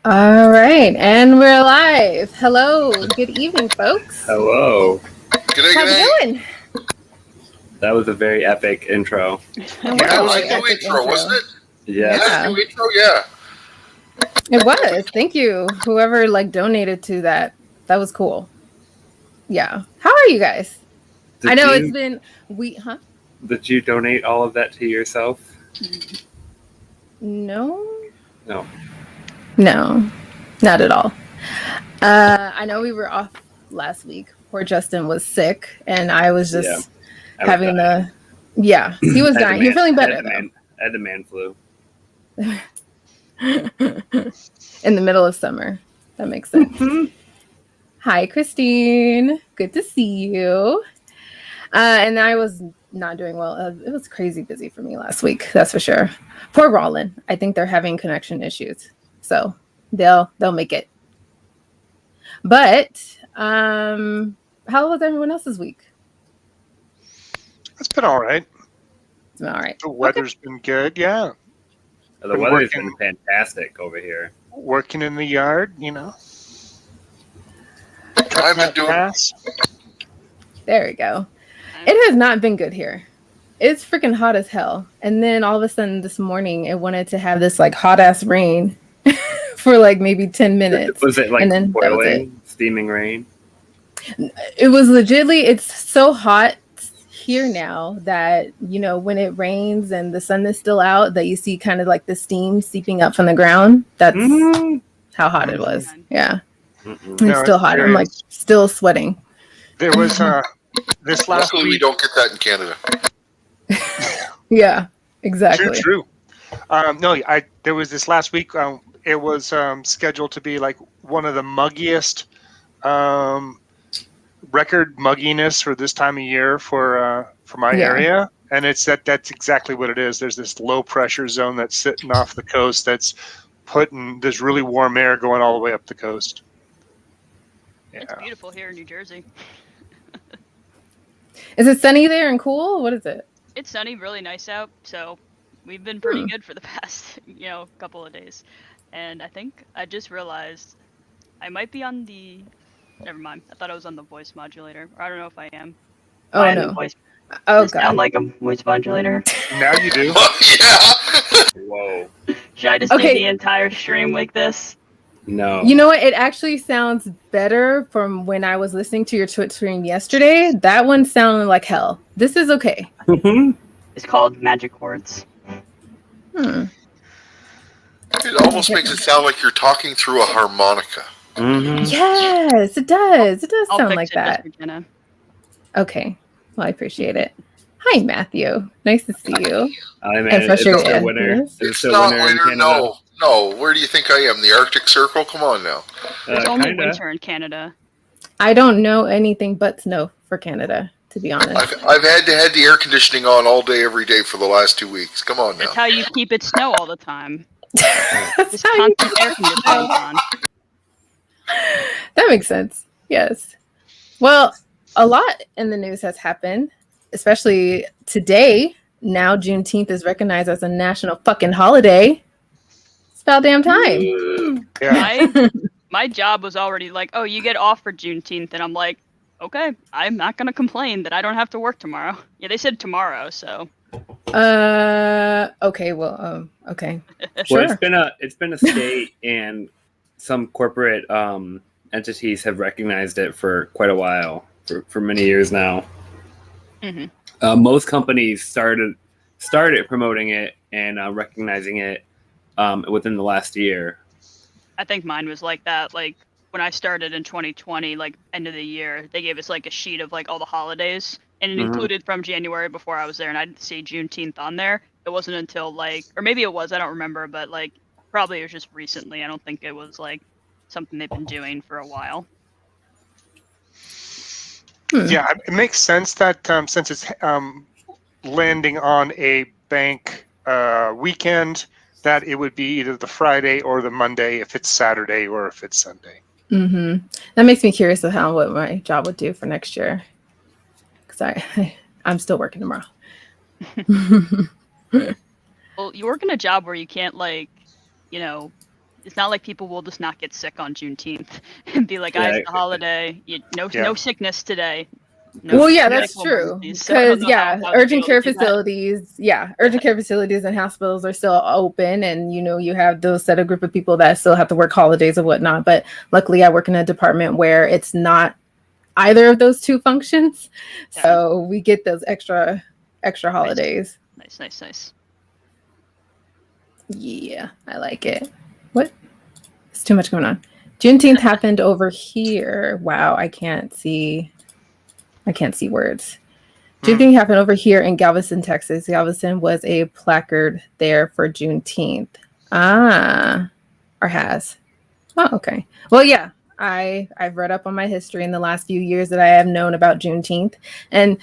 All right, and we're live. Hello, good evening, folks. Hello. G'day, How's g'day. it going? That was a very epic intro. That was a new intro, wasn't it? Yeah. That's a new intro, yeah. It was. Thank you, whoever donated to that. That was cool. Yeah. How are you guys? I know it's been huh? Did you donate all of that to yourself? No. No. No, not at all. I know we were off last week. Poor Justin was sick, and I was just having the. Yeah, he was dying. He's feeling better though. I had the man flu. In the middle of summer. That makes sense. Hi, Christine. Good to see you. And I was not doing well. It was crazy busy for me last week. That's for sure. Poor Rollin. I think they're having connection issues. So they'll make it. But how was everyone else's week? It's been all right. It's been all right. The weather's been good, yeah. The weather's been fantastic over here. Working in the yard, you know. I've been doing. There we go. It has not been good here. It's freaking hot as hell. And then all of a sudden this morning, it wanted to have this hot ass rain for maybe 10 minutes. Was it and then boiling, steaming rain? It was legitimately, it's so hot here now that, when it rains and the sun is still out, that you see kind of the steam seeping up from the ground. That's how hot it was. Yeah. It's still hot. I'm still sweating. There was this last week. We don't get that in Canada. Yeah, exactly. True. There was this last week. It was scheduled to be one of the muggiest record mugginess for this time of year for my area, and that's exactly what it is. There's this low pressure zone that's sitting off the coast that's putting this really warm air going all the way up the coast. Yeah. It's beautiful here in New Jersey. Is it sunny there and cool? What is it? It's sunny, really nice out, so we've been pretty good for the past, couple of days. And I think I just realized I might be on the... Never mind. I thought I was on the voice modulator. Or I don't know if I am. Oh, no. Oh, God. Sound like a voice modulator? Now you do. Yeah. Whoa. Should I just do the entire stream like this? No. You know what? It actually sounds better from when I was listening to your Twitch stream yesterday. That one sounded like hell. This is okay. It's called Magic Words. It almost makes it sound like you're talking through a harmonica. Yes, it does. It does sound like that. Jena. Okay. Well, I appreciate it. Hi, Matthew. Nice to see you. Hi, man. It's still winter. It's not winter, no. No, where do you think I am? The Arctic Circle? Come on now. It's only winter in Canada. I don't know anything but snow for Canada, to be honest. I've had to have the air conditioning on all day, every day for the last 2 weeks. Come on now. That's how you keep it snow all the time. That's Just constant air conditioning on. That makes sense. Yes. Well, a lot in the news has happened, especially today. Now Juneteenth is recognized as a national fucking holiday. It's about damn time. Yeah. My job was already oh, you get off for Juneteenth, and I'm like, okay, I'm not gonna complain that I don't have to work tomorrow. Yeah, they said tomorrow, so. Okay. Well. Okay. Sure. Well, it's been a state, and some corporate entities have recognized it for quite a while, for many years now. Most companies started promoting it and recognizing it within the last year. I think mine was like that. When I started in 2020, end of the year, they gave us a sheet of all the holidays, and it included from January before I was there, and I didn't see Juneteenth on there. It wasn't until or maybe it was, I don't remember, but probably it was just recently. I don't think it was something they've been doing for a while. Yeah, it makes sense that since it's landing on a bank weekend, that it would be either the Friday or the Monday if it's Saturday or if it's Sunday. That makes me curious of what my job would do for next year, because I'm still working tomorrow. Well, you work in a job where you can't it's not like people will just not get sick on Juneteenth and be like, guys, it's a holiday. No sickness today. No Well, yeah, that's true. Because urgent care facilities, and hospitals are still open, and you have those set of group of people that still have to work holidays and whatnot. But luckily, I work in a department where it's not either of those two functions, so we get those extra holidays. Nice. Yeah, I like it. What? It's too much going on. Juneteenth happened over here. Wow, I can't see words. Juneteenth happened over here in Galveston, Texas. Galveston was a placard there for Juneteenth. Or has. Oh, okay. Well, yeah, I've read up on my history in the last few years that I have known about Juneteenth. And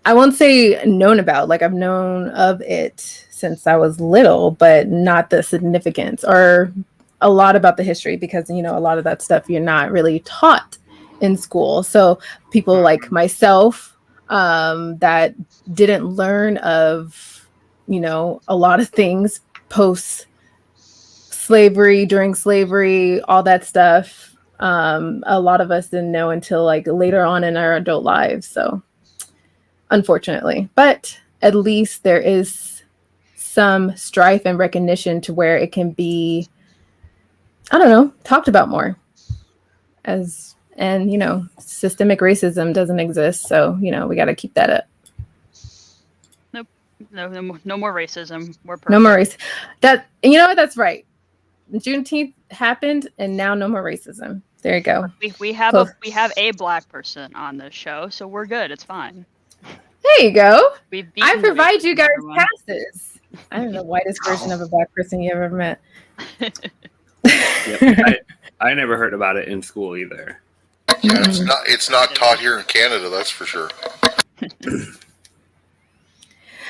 I won't say known about, like I've known of it since I was little, but not the significance or a lot about the history because, a lot of that stuff you're not really taught in school. So people like myself that didn't learn of, a lot of things post slavery, during slavery, all that stuff. A lot of us didn't know until like later on in our adult lives. So unfortunately, but at least there is some strife and recognition to where it can be, talked about more and systemic racism doesn't exist. So, we got to keep that up. Nope. No more racism. We're perfect. No more race. That's right. Juneteenth happened and now no more racism. There you go. We have a black person on this show, so we're good. It's fine. There you go. I provide you guys everyone. Passes. I don't know the whitest version of a black person you ever met. I never heard about it in school either. Yeah, it's not taught here in Canada, that's for sure.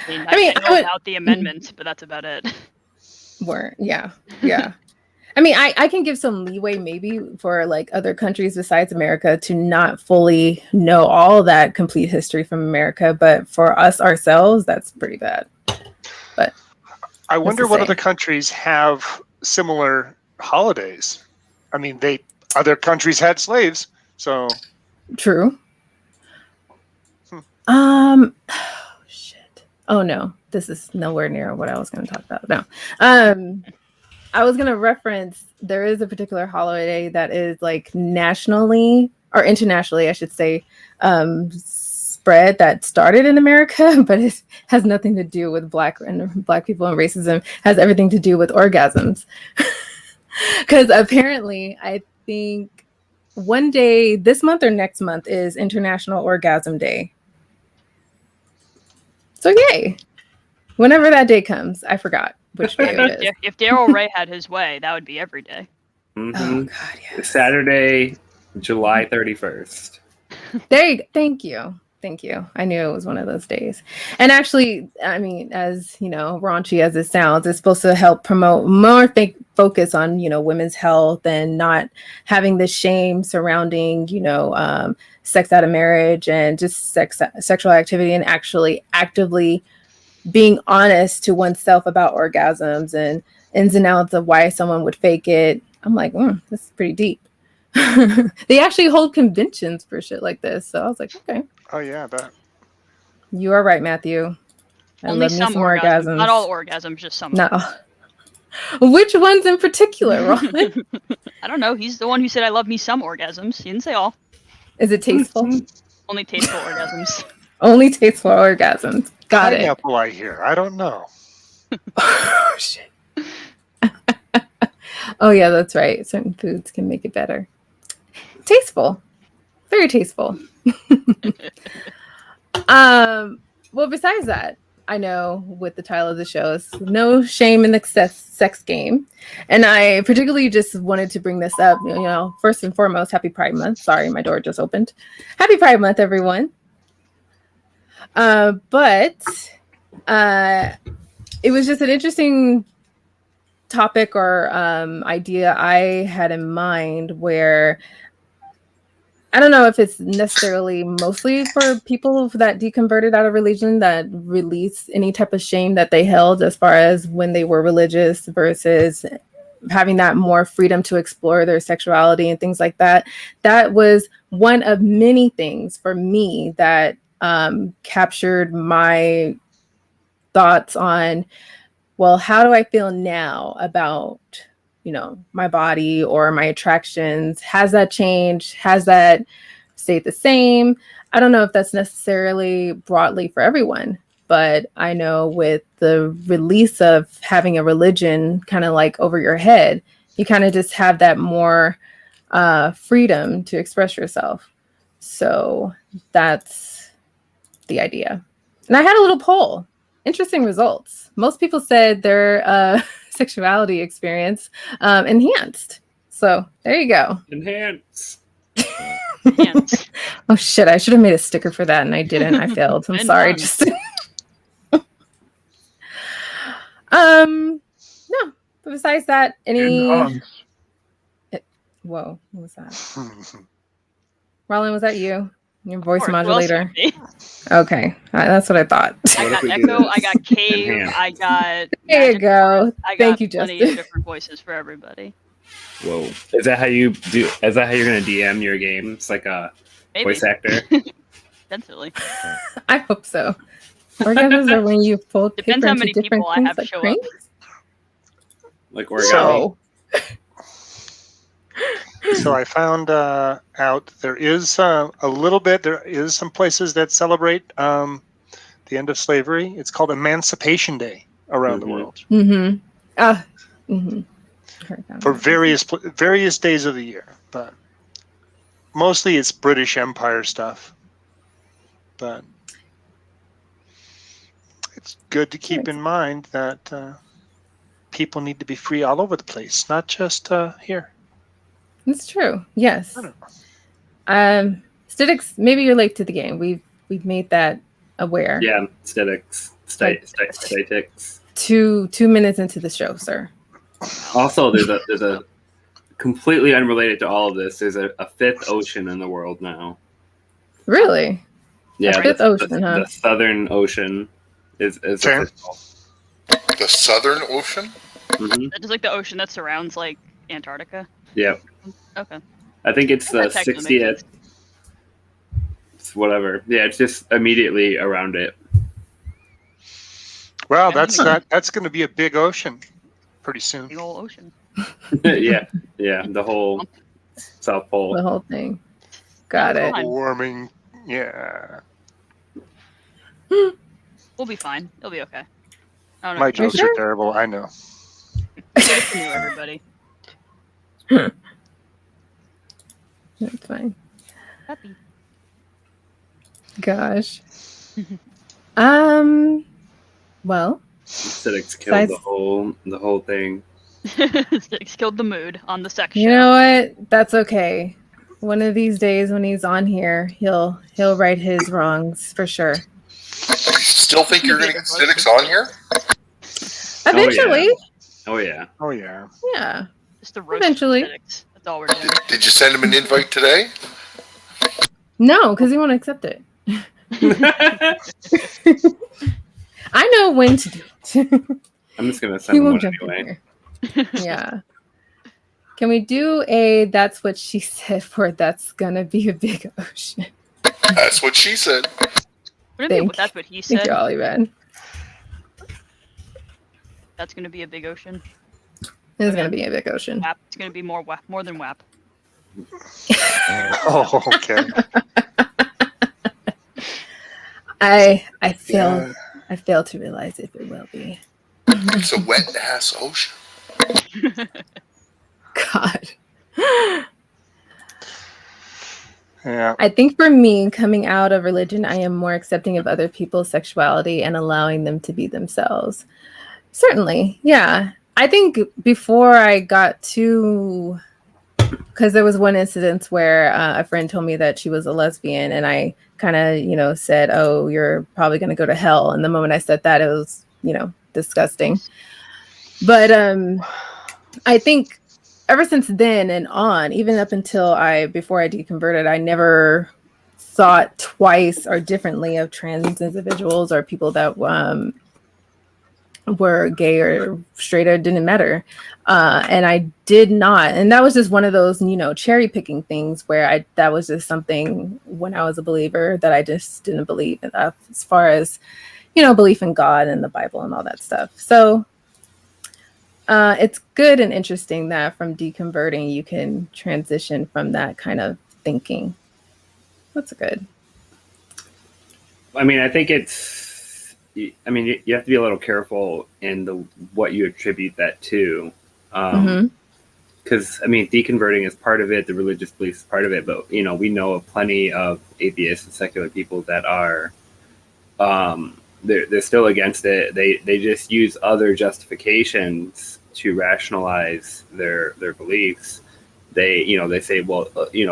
I know about the amendments, but that's about it. Yeah. I mean, I can give some leeway maybe for like other countries besides America to not fully know all that complete history from America, but for us ourselves, that's pretty bad. But I wonder what other countries have similar holidays. I mean, other countries had slaves, so true. Oh shit. Oh no, this is nowhere near what I was going to talk about. No. I was going to reference, there is a particular holiday that is like nationally or internationally, I should say, spread that started in America, but it has nothing to do with black people and racism. It has everything to do with orgasms. Because apparently, I think one day this month or next month is International Orgasm Day. So yay. Whenever that day comes, I forgot which day it is. If Daryl Ray had his way, that would be every day. Mm-hmm. Oh God, yes. Saturday, July 31st. Thank you. I knew it was one of those days. And actually, I mean, as raunchy as it sounds, it's supposed to help promote more focus on, women's health and not having the shame surrounding, sex out of marriage and just sexual activity, and actually actively being honest to oneself about orgasms and ins and outs of why someone would fake it. I'm like, this is pretty deep. They actually hold conventions for shit like this. So I was like, okay. Oh yeah, I bet. You are right, Matthew. Only some orgasms. Not all orgasms, just some. No. Which ones in particular, Ron? I don't know. He's the one who said I love me some orgasms. He didn't say all. Is it tasteful? Only tasteful orgasms. Only tasteful orgasms. Got it. Pineapple, I hear. I don't know. Oh, shit. Oh, yeah, that's right. Certain foods can make it better. Tasteful. Very tasteful. Well, besides that, I know with the title of the show is No Shame in the Sex Game. And I particularly just wanted to bring this up, first and foremost, happy Pride Month. Sorry, my door just opened. Happy Pride Month, everyone. But it was just an interesting topic or idea I had in mind where I don't know if it's necessarily mostly for people that deconverted out of religion that release any type of shame that they held as far as when they were religious versus having that more freedom to explore their sexuality and things like that. That was one of many things for me that captured my thoughts on, well, how do I feel now about, my body or my attractions? Has that changed? Has that stayed the same? I don't know if that's necessarily broadly for everyone, but I know with the release of having a religion kind of like over your head, you kind of just have that more freedom to express yourself. So that's the idea. And I had a little poll. Interesting results. Most people said their sexuality experience enhanced. So there you go. Enhance. Oh shit, I should have made a sticker for that and I didn't. I failed. I'm sorry. Just no, but besides that, whoa, what was that? Roland, was that you? Your voice modulator? Okay, that's what I thought. I got Echo, I got Cave, I got there you go. Thank you, plenty Justin. of different voices for everybody. Whoa. Is that how you do? Is that how you're gonna DM your game? It's like a voice actor. Potentially. I hope so. Orgasms are when you fold Depends paper how into many different people I things have like show up. cranes. Like origami. So I found out there is a little bit. There is some places that celebrate the end of slavery. It's called Emancipation Day around the world. Mm-hmm. For various days of the year, but mostly it's British Empire stuff. But it's good to keep in mind that people need to be free all over the place, not just here. It's true. Yes. Stitics, maybe you're late to the game. We've made that aware. Yeah, statics. Statics. 2 minutes into the show, sir. Also, there's a completely unrelated to all of this. There's a fifth ocean in the world now. Really? Yeah, fifth ocean, huh? The Southern Ocean is official. The Southern Ocean? Mm-hmm. It's like the ocean that surrounds like Antarctica. Yep. Okay. I think it's the 60th. It's whatever. Yeah, it's just immediately around it. Well, that's going to be a big ocean pretty soon. Big old ocean. yeah, the whole South Pole. The whole thing. Got it. Warming. Yeah. We'll be fine. It'll be okay. My jokes are terrible. I know. Good to know everybody. That's fine. Happy. Gosh. Well. Statics killed the whole thing. Statics killed the mood on the section. You know what? That's okay. One of these days when he's on here, he'll right his wrongs for sure. You still think you're going to get Statics on here? Eventually. Oh yeah. Yeah. Just the roast eventually. Statics. That's all we're doing. Did you send him an invite today? No, because he won't accept it. I know when to do it. I'm just gonna send him one anyway. Yeah. Can we do a "That's what she said" for "That's gonna be a big ocean"? That's what she said. That's what he said. Thank you, Ollieman. That's gonna be a big ocean. It's gonna be a big ocean. WAP. It's gonna be more than WAP. Oh, okay. I fail to realize if it will be. It's a wet ass ocean. God. Yeah. I think for me, coming out of religion, I am more accepting of other people's sexuality and allowing them to be themselves. Certainly, yeah. I think before I got to, because there was one incident where a friend told me that she was a lesbian, and I kind of, said, "Oh, you're probably going to go to hell." And the moment I said that, it was, disgusting. But I think ever since then and on, even up until before I deconverted, I never thought twice or differently of trans individuals or people that were gay or straight, or didn't matter. And I did not. And that was just one of those, cherry picking things where that was just something when I was a believer that I just didn't believe in, as far as, belief in God and the Bible and all that stuff. So it's good and interesting that from deconverting, you can transition from that kind of thinking. That's good. I mean, I think you have to be a little careful in what you attribute that to. Because, deconverting is part of it, the religious belief is part of it, but, we know of plenty of atheists and secular people that are, they're still against it. They just use other justifications to rationalize their beliefs. They say, well,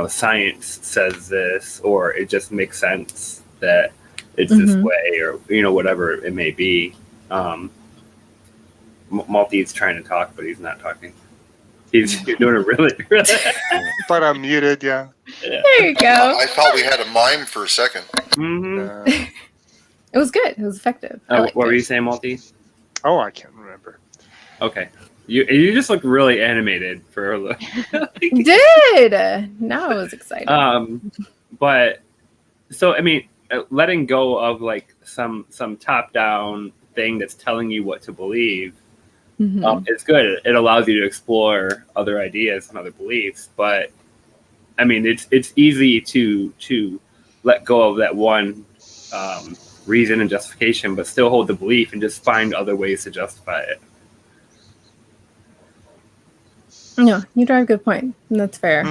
science says this, or it just makes sense that it's this way, or, whatever it may be. Maltese trying to talk, but he's not talking. He's doing it really. But I'm muted, yeah. There you go. I thought we had a mime for a second. It was good. It was effective. What were you saying, Maltese? Oh, I can't remember. Okay. You just looked really animated for a look. You did. Now I was excited. But so letting go of like some top-down thing that's telling you what to believe, it's good. It allows you to explore other ideas and other beliefs. But it's easy to let go of that one reason and justification, but still hold the belief and just find other ways to justify it. No, you drive a good point. And that's fair.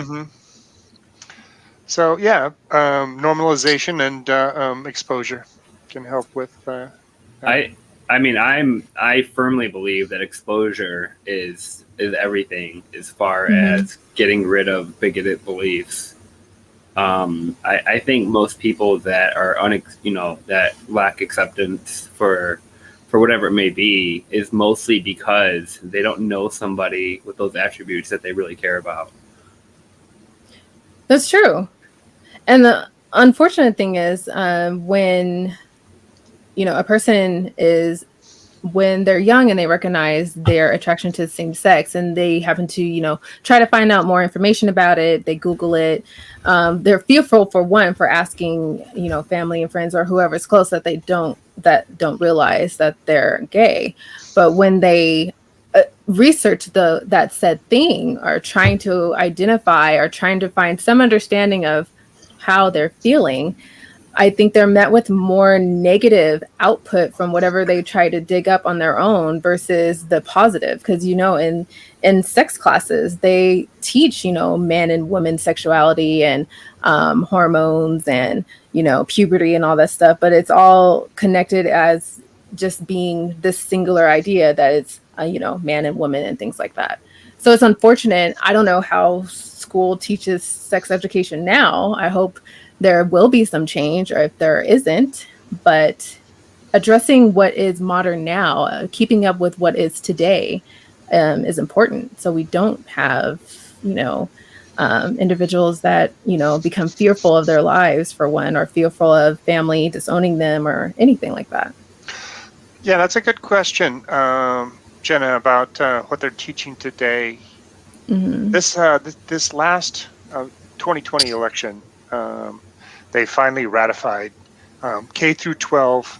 So yeah, normalization and exposure can help with. I firmly believe that exposure is everything as far as getting rid of bigoted beliefs. I think most people that are that lack acceptance for whatever it may be is mostly because they don't know somebody with those attributes that they really care about. That's true. And the unfortunate thing is when, a person is, when they're young and they recognize their attraction to the same sex and they happen to, try to find out more information about it, they Google it. They're fearful for asking, family and friends or whoever's close that don't realize that they're gay. But when they research that said thing, or trying to identify or trying to find some understanding of how they're feeling, I think they're met with more negative output from whatever they try to dig up on their own versus the positive. Because, in sex classes, they teach, man and woman sexuality and hormones and, puberty and all that stuff. But it's all connected as just being this singular idea that it's, man and woman and things like that. So it's unfortunate. I don't know how school teaches sex education now. I hope there will be some change, or if there isn't, but addressing what is modern now, keeping up with what is today is important. So we don't have, individuals that, become fearful of their lives, for one, or fearful of family disowning them or anything like that. Yeah, that's a good question, Jena, about what they're teaching today. This last 2020 election, they finally ratified K through 12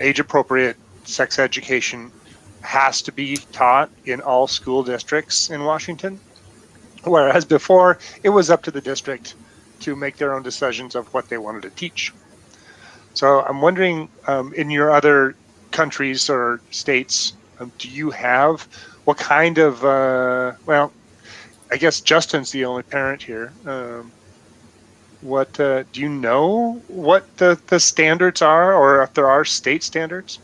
age-appropriate sex education has to be taught in all school districts in Washington, whereas before it was up to the district to make their own decisions of what they wanted to teach. So I'm wondering, in your other countries or states, do you have what kind of, well, I guess Justin's the only parent here. What do you know what the standards are, or if there are state standards?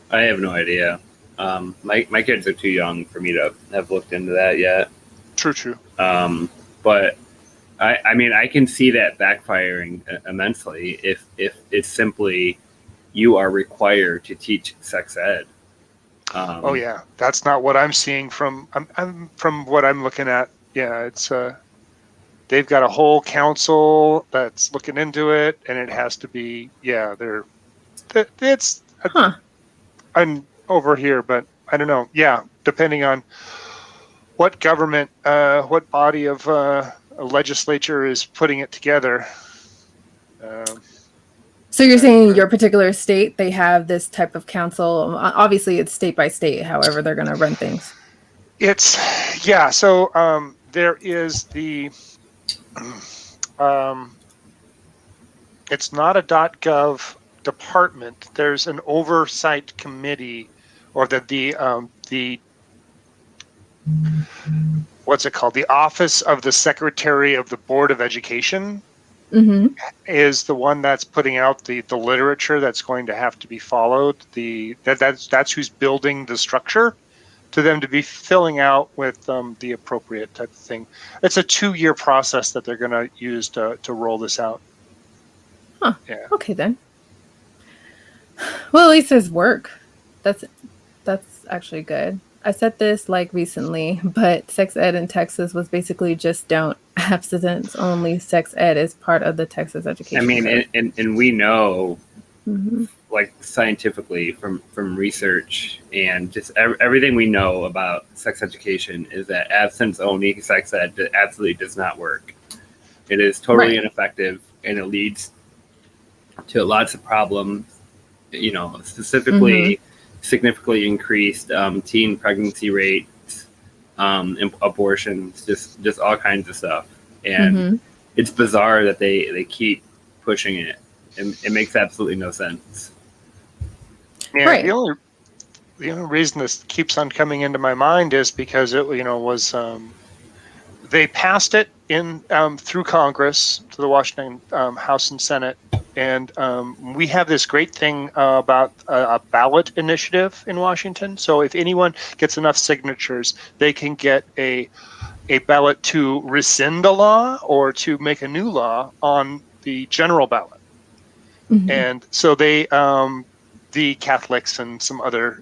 I have no idea. My kids are too young for me to have looked into that yet. True. But I can see that backfiring immensely if it's simply you are required to teach sex ed. Oh yeah, that's not what I'm seeing from what I'm looking at. Yeah, it's they've got a whole council that's looking into it, and it has to be it's over here, but I don't know. Yeah, depending on what government, what body of a legislature is putting it together. So you're saying your particular state, they have this type of council. Obviously, it's state by state, however they're going to run things. It's, yeah, so there is the, it's not a .gov department. There's an oversight committee, or the what's it called? The Office of the Secretary of the Board of Education is the one that's putting out the literature that's going to have to be followed. That's who's building the structure to them to be filling out with the appropriate type of thing. It's a 2-year process that they're going to use to roll this out. Huh. Yeah. Okay then. Well, at least there's work. That's actually good. I said this like recently, but sex ed in Texas was basically just don't. Abstinence only sex ed is part of the Texas education. I mean, and we know, like scientifically from research and just everything we know about sex education is that abstinence only sex ed absolutely does not work. It is totally ineffective, and it leads to lots of problems. You know, specifically. Significantly increased teen pregnancy rates, abortions, just all kinds of stuff. And it's bizarre that they keep pushing it. It makes absolutely no sense. Yeah, the only reason this keeps on coming into my mind is because it was they passed it in through Congress to the Washington House and Senate. And we have this great thing about a ballot initiative in Washington. So if anyone gets enough signatures, they can get a ballot to rescind a law or to make a new law on the general ballot. And so they, the Catholics and some other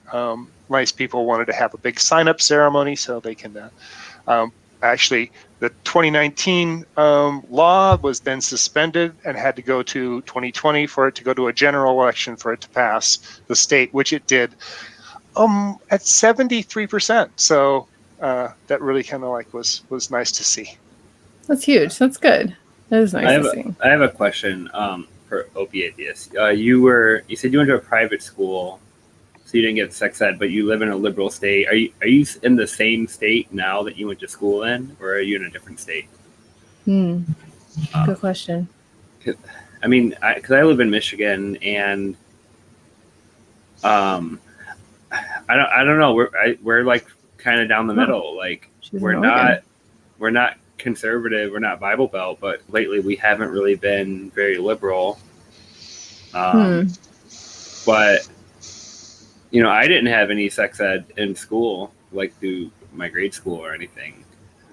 nice people wanted to have a big sign-up ceremony so they can actually, the 2019 law was then suspended and had to go to 2020 for it to go to a general election for it to pass the state, which it did at 73%. So that really kind of like was nice to see. That's huge. That's good. That is nice to see. I have a question for Opiatheist. You said you went to a private school. So you didn't get sex ed, but you live in a liberal state. Are you in the same state now that you went to school in, or are you in a different state? Good question. I mean, because I live in Michigan, and I don't know. We're like kind of down the middle. Like we're not conservative. We're not Bible Belt, but lately we haven't really been very liberal. But you know, I didn't have any sex ed in school, like through my grade school or anything.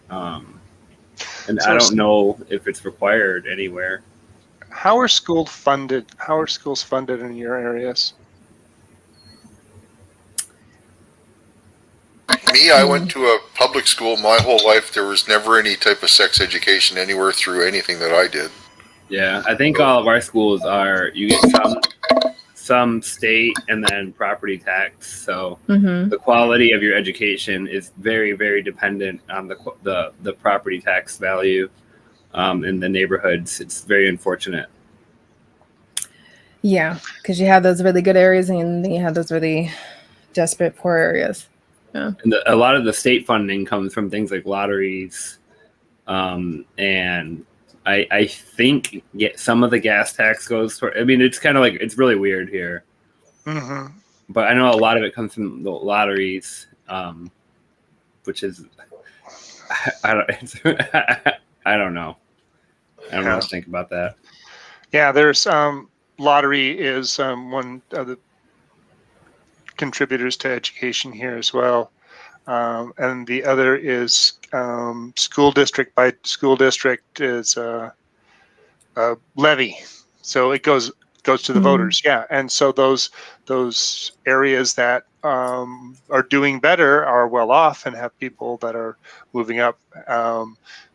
And so I don't know if it's required anywhere. How are schools funded? How are schools funded in your areas? Me, I went to a public school my whole life. There was never any type of sex education anywhere through anything that I did. Yeah, I think all of our schools are, you get some state and then property tax. So the quality of your education is very, very dependent on the property tax value in the neighborhoods. It's very unfortunate. Yeah, because you have those really good areas and then you have those really desperate poor areas. Yeah. And a lot of the state funding comes from things like lotteries, and I think some of the gas tax goes for. I mean, it's kind of like it's really weird here, but I know a lot of it comes from the lotteries, which is I don't know. I don't know what to think about that. Yeah, there's lottery is one of the contributors to education here as well, and the other is school district by school district is a levy, so it goes to the voters. Yeah, and so those areas that are doing better are well off and have people that are moving up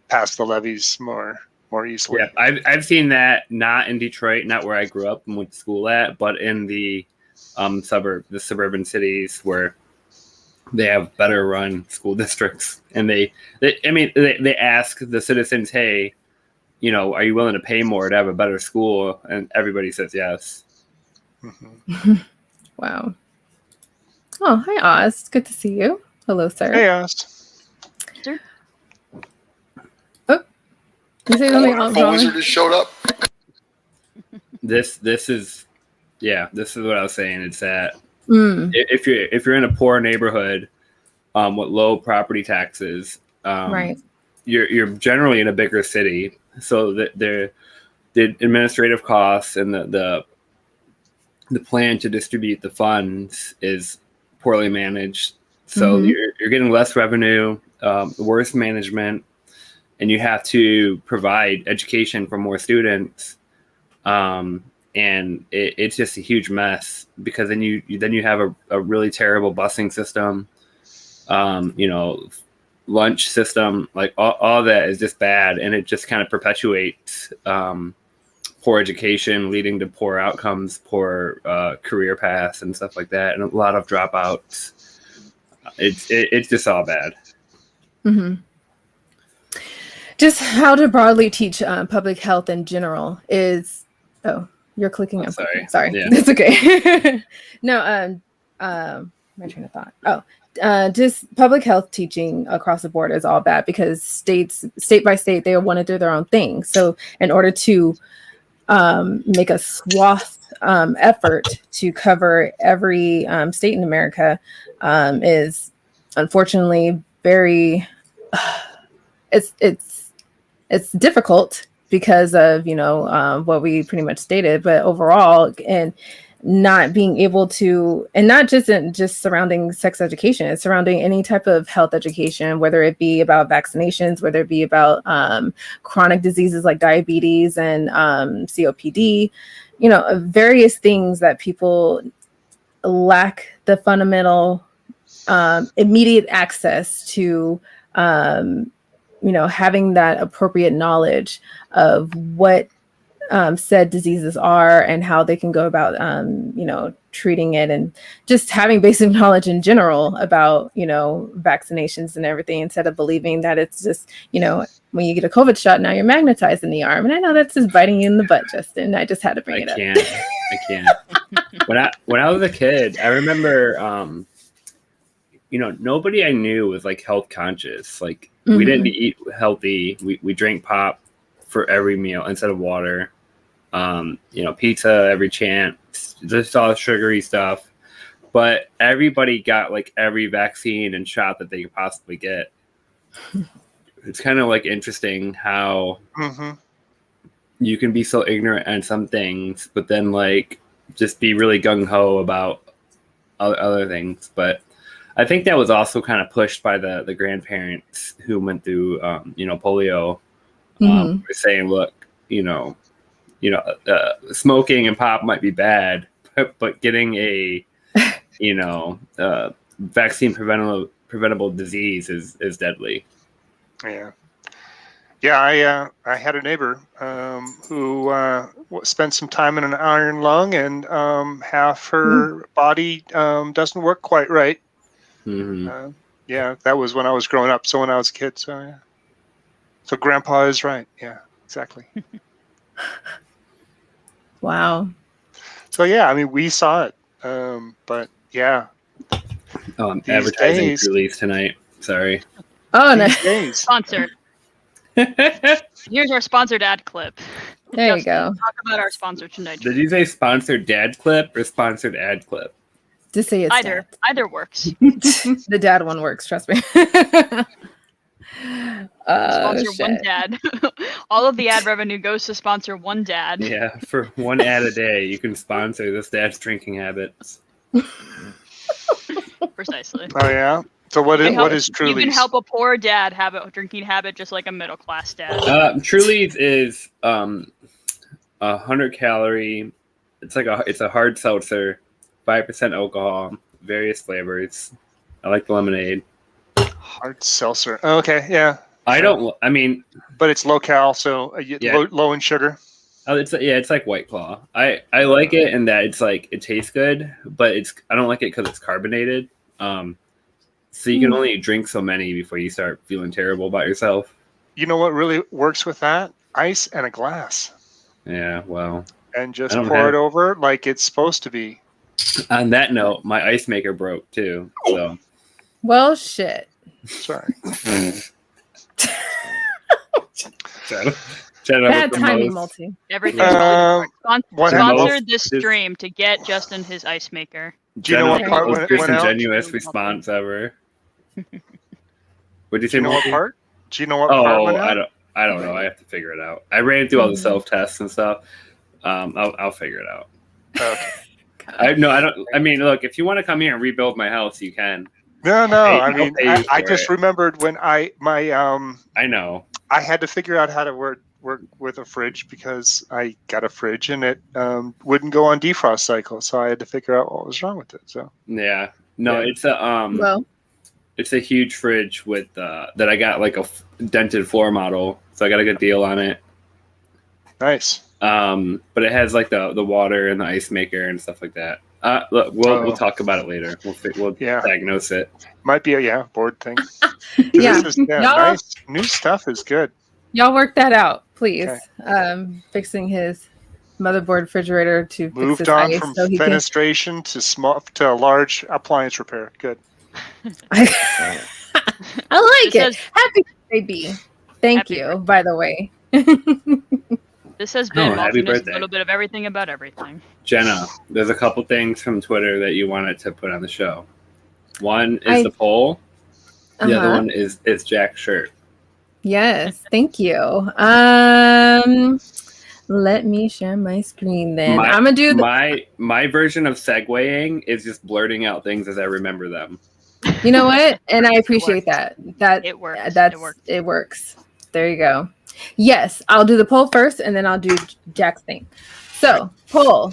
past the levies more easily. Yeah, I've seen that not in Detroit, not where I grew up and went to school at, but in the the suburban cities where they have better run school districts, and they ask the citizens, hey, you know, are you willing to pay more to have a better school? And everybody says yes. Wow. Oh, hi, Oz. Good to see you. Hello, sir. Hey, Oz. Sir? Oh, you say something else? Wonderful wizard has showed up. This is what I was saying. It's that if you're in a poor neighborhood with low property taxes, right, you're generally in a bigger city, so the administrative costs and the plan to distribute the funds is poorly managed. So you're getting less revenue, worse management, and you have to provide education for more students. And it's just a huge mess, because then you have a really terrible busing system, you know, lunch system, like all that is just bad, and it just kind of perpetuates poor education, leading to poor outcomes, poor career paths and stuff like that, and a lot of dropouts. It's just all bad. Just how to broadly teach public health in general is. Oh, you're clicking. Sorry. Yeah. That's okay. No, my train of thought. Oh, just public health teaching across the board is all bad, because state by state, they want to do their own thing. So in order to make a swath effort to cover every state in America is unfortunately very it's difficult, because of, you know, what we pretty much stated, but overall, and not being able to, and not just surrounding sex education, it's surrounding any type of health education, whether it be about vaccinations, whether it be about chronic diseases like diabetes and COPD, you know, various things that people lack the fundamental immediate access to, you know, having that appropriate knowledge of what said diseases are and how they can go about, you know, treating it, and just having basic knowledge in general about, you know, vaccinations and everything, instead of believing that it's just, you know, when you get a COVID shot, now you're magnetized in the arm. And I know that's just biting you in the butt, Justin. I just had to bring it up. I can't. When I was a kid, I remember, you know, nobody I knew was like health conscious. Like, we didn't eat healthy. We drank pop for every meal instead of water. You know, pizza every chance, just all sugary stuff. But everybody got like every vaccine and shot that they could possibly get. It's kind of like interesting how you can be so ignorant on some things, but then like just be really gung ho about other things. But I think that was also kind of pushed by the grandparents who went through, you know, polio. Were saying, look, you know, smoking and pop might be bad, but getting a, you know, vaccine preventable disease is deadly. Yeah. I had a neighbor who spent some time in an iron lung, and half her body doesn't work quite right. Yeah, that was when I was growing up. So when I was a kid, so yeah. So Grandpa is right. Yeah, exactly. Wow. So yeah, I mean, we saw it, but yeah. Advertising release tonight. Sorry. Oh no. Sponsor. Here's our sponsored ad clip. There you go. Talk about our sponsor tonight. Did you say sponsored dad clip or sponsored ad clip? Just say it's either. Dad. Either works. The dad one works. Trust me. Sponsor one dad. All of the ad revenue goes to sponsor one dad. Yeah, for one ad a day, you can sponsor this dad's drinking habits. Precisely. Oh yeah. So what is Truly's? You can help a poor dad have a drinking habit just like a middle class dad. Truly's is 100 calorie. It's a hard seltzer, 5% alcohol, various flavors. I like the lemonade. Hard seltzer. Okay, yeah. I mean, but it's low cal, so yeah. low in sugar. Oh, it's like White Claw. I like it in that it's like it tastes good, but I don't like it because it's carbonated. So you can only drink so many before you start feeling terrible about yourself. You know what really works with that? Ice and a glass. Yeah, well. And just pour it over like it's supposed to be. On that note, my ice maker broke too. So. Well, shit. Sorry. Bad timing, Multi. Everything. Sponsored this stream to get Justin his ice maker. Do you know what part went disingenuous response ever? What did you say? Do you know what part? Do you know what part went out? I don't know. I have to figure it out. I ran through all the self tests and stuff. I'll figure it out. Okay. I don't. I mean, look, if you want to come here and rebuild my house, you can. No. I just remembered when I know. I had to figure out how to work with a fridge because I got a fridge and it wouldn't go on defrost cycle, so I had to figure out what was wrong with it. So yeah, no, it's a huge fridge with that I got like a dented floor model, so I got a good deal on it. Nice. But it has like the water and the ice maker and stuff like that. Look, we'll talk about it later. We'll diagnose it. Might be a board thing. Yeah, nice. New stuff is good. Y'all work that out, please. Okay. Fixing his motherboard refrigerator to moved fix his on ice from so he fenestration to large appliance repair. Good. I like it. Happy birthday, B. Thank you, by the way. This has been a little bit of everything about everything. Jena, there's a couple things from Twitter that you wanted to put on the show. One is the poll. The other one is Jack's shirt. Yes, thank you. Let me share my screen then. I'm gonna do my version of segueing is just blurting out things as I remember them. You know what? And I appreciate that. It works. It works. There you go. Yes, I'll do the poll first, and then I'll do Jack's thing. So, poll.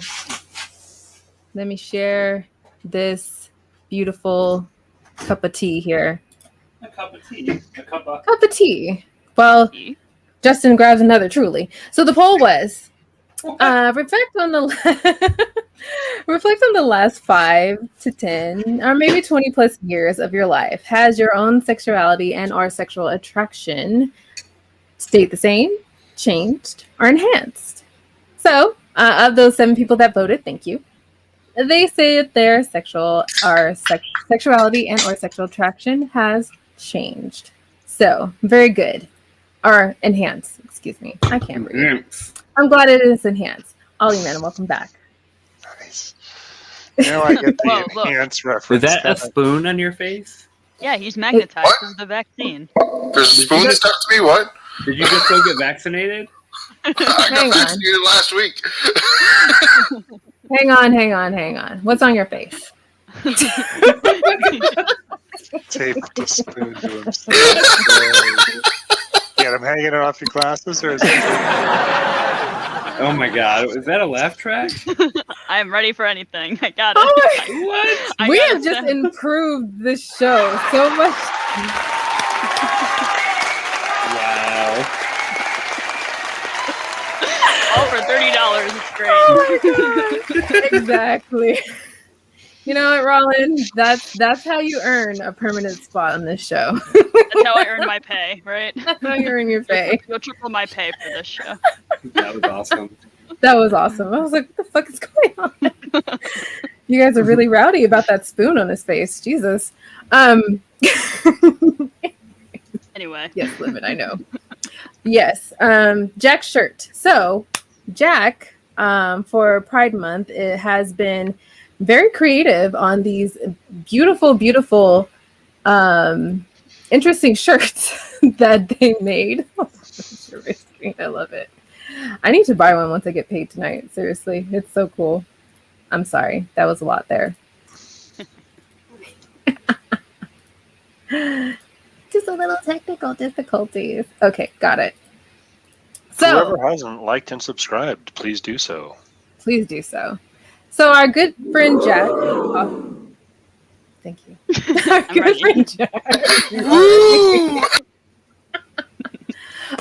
Let me share this beautiful cup of tea here. A cup of tea. Cup of tea. Well, Justin grabs another truly. So the poll was reflect on the last 5 to 10 or maybe 20 plus years of your life. Has your own sexuality and or sexual attraction stayed the same, changed, or enhanced? So of those 7 people that voted, thank you. They say that their sexuality and or sexual attraction has changed. So very good. Or enhanced, excuse me. I can't read. I'm glad it is enhanced. Ɩnternational, welcome back. Nice. Now I get the enhanced reference. Is that a spoon on your face? Yeah, he's magnetized because of the vaccine. There's a spoon stuck to me? What? Did you just go get vaccinated? I got vaccinated last week. Hang on. What's on your face? Tape the spoon to himself. Get him hanging it off your glasses, or is it? Oh my God! Is that a laugh track? I am ready for anything. I got it. What? We have just improved this show so much. Wow! All for $30. It's great. Oh my God. Exactly. You know what, Rollin? That's how you earn a permanent spot on this show. That's how I earn my pay, right? That's how you earn your pay. You'll triple my pay for this show. That was awesome. That was awesome. I was like, what the fuck is going on? You guys are really rowdy about that spoon on his face. Jesus. Anyway. Yes, Limit, I know. Yes. Jack's shirt. So, Jack, for Pride Month, it has been very creative on these beautiful, beautiful, interesting shirts that they made. I love it. I need to buy one once I get paid tonight. Seriously, it's so cool. I'm sorry. That was a lot there. Just a little technical difficulties. Okay, got it. So, whoever hasn't liked and subscribed, please do so. Please do so. So our good friend Jack. Oh, thank you. Our good friend Jack.